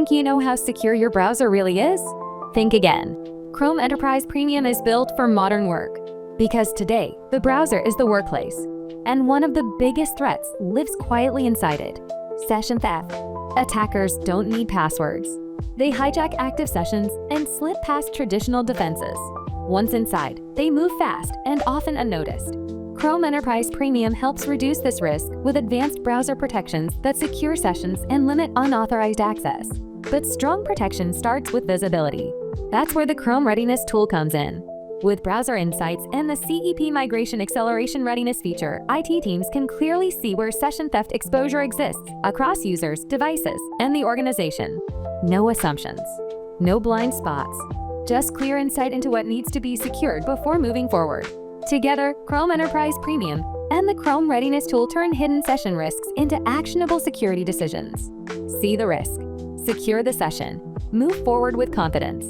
Think you know how secure your browser really is? Think again. Chrome Enterprise Premium is built for modern work. Because today, the browser is the workplace. And one of the biggest threats lives quietly inside it: session theft. Attackers don't need passwords. They hijack active sessions and slip past traditional defenses. Once inside, they move fast and often unnoticed. Chrome Enterprise Premium helps reduce this risk with advanced browser protections that secure sessions and limit unauthorized access. But strong protection starts with visibility. That's where the Chrome Readiness Tool comes in. With browser insights and the CEP Migration Acceleration readiness feature, IT teams can clearly see where session theft exposure exists across users, devices, and the organization. No assumptions, no blind spots, just clear insight into what needs to be secured before moving forward. Together, Chrome Enterprise Premium and the Chrome Readiness Tool turn hidden session risks into actionable security decisions. See the risk, secure the session, move forward with confidence.